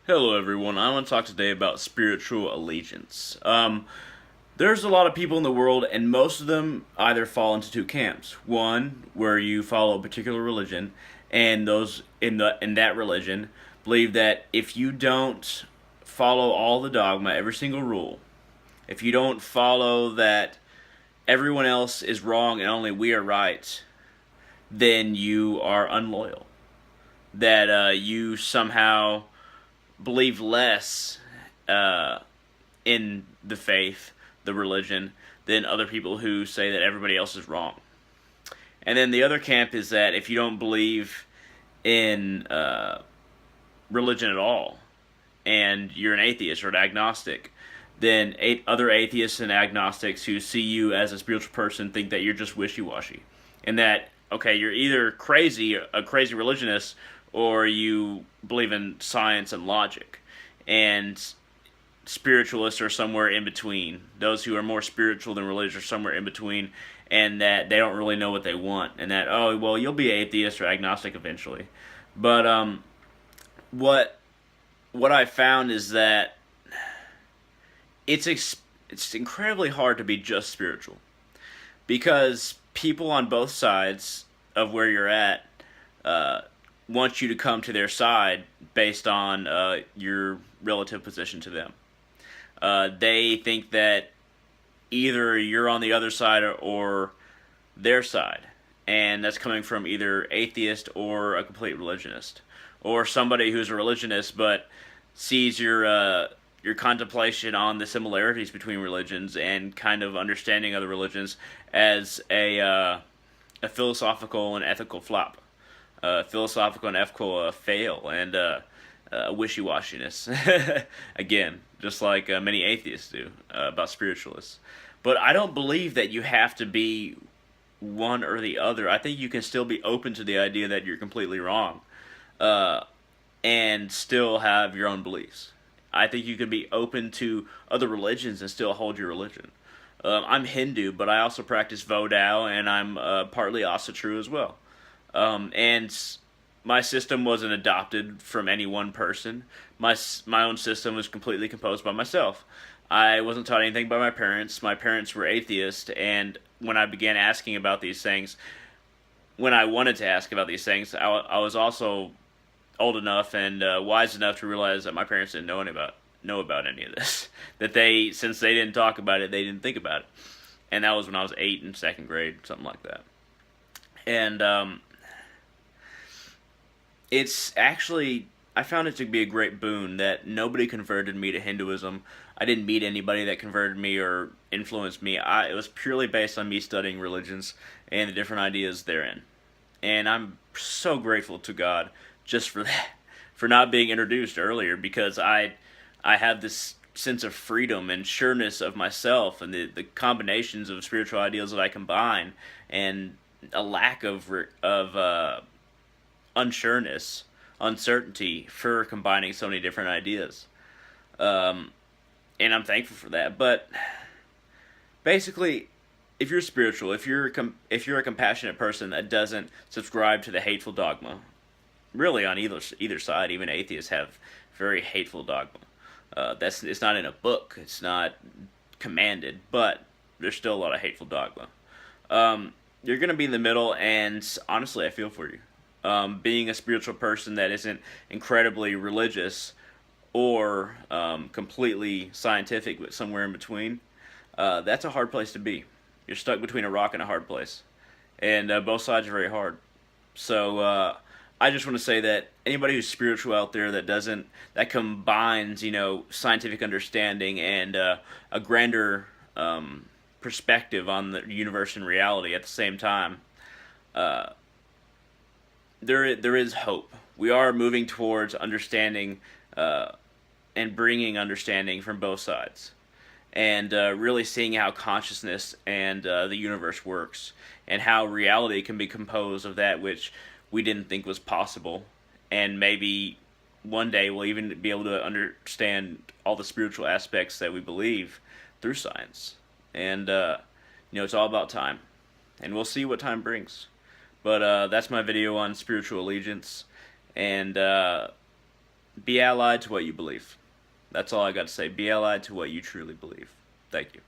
Hello everyone, I want to talk today about spiritual allegiance. There's a lot of people in the world, and most of them either fall into two camps. One, where you follow a particular religion, and those in that religion believe that if you don't follow all the dogma, every single rule, if you don't follow that everyone else is wrong and only we are right, then you are unloyal. That you somehow believe less uh, in the faith, the religion, than other people who say that everybody else is wrong. And then the other camp is that if you don't believe in religion at all, and you're an atheist or an agnostic, then other atheists and agnostics who see you as a spiritual person think that you're just wishy-washy. And that, okay, you're either crazy, a crazy religionist, or you believe in science and logic. And spiritualists are somewhere in between. Those who are more spiritual than religious are somewhere in between, and that they don't really know what they want. And that, oh, well, you'll be atheist or agnostic eventually. But what what I found is that it's incredibly hard to be just spiritual because people on both sides of where you're at uh, want you to come to their side based on your relative position to them. They think that either you're on the other side or their side, and that's coming from either atheist or a complete religionist, or somebody who's a religionist but sees your contemplation on the similarities between religions and kind of understanding other religions as a philosophical and ethical flop, philosophical and ethical fail, and wishy-washiness. Again, just like many atheists do about spiritualists. But I don't believe that you have to be one or the other. I think you can still be open to the idea that you're completely wrong, uh, and still have your own beliefs. I think you can be open to other religions and still hold your religion. I'm Hindu, but I also practice Vodou, and I'm partly Asatru as well. And my system wasn't adopted from any one person. My own system was completely composed by myself. I wasn't taught anything by my parents. My parents were atheists, and when I began asking about these things, when I wanted to ask about these things, I was also old enough and wise enough to realize that my parents didn't know about any of this. That they, since they didn't talk about it, they didn't think about it. And that was when I was 8 in second grade, something like that. And it's actually, I found it to be a great boon that nobody converted me to Hinduism. I didn't meet anybody that converted me or influenced me. It was purely based on me studying religions and the different ideas therein. And I'm so grateful to God just for that, for not being introduced earlier, because I have this sense of freedom and sureness of myself, and the combinations of spiritual ideals that I combine, and a lack of unsureness, uncertainty for combining so many different ideas. Um, and I'm thankful for that. But basically, if you're spiritual, if you're a compassionate person that doesn't subscribe to the hateful dogma, really on either side, even atheists have very hateful dogma. That's It's not in a book, it's not commanded, but there's still a lot of hateful dogma. You're gonna be in the middle, and honestly, I feel for you. Being a spiritual person that isn't incredibly religious or completely scientific, but somewhere in between, that's a hard place to be. You're stuck between a rock and a hard place, and both sides are very hard. So I just want to say that anybody who's spiritual out there that combines scientific understanding and a grander perspective on the universe and reality at the same time, uh, there is hope. We are moving towards understanding uh, and bringing understanding from both sides, and really seeing how consciousness and the universe works, and how reality can be composed of that which we didn't think was possible, and maybe one day we'll even be able to understand all the spiritual aspects that we believe through science. And it's all about time, and we'll see what time brings. But that's my video on spiritual allegiance, and Be allied to what you believe. That's all I got to say. Be allied to what you truly believe. Thank you.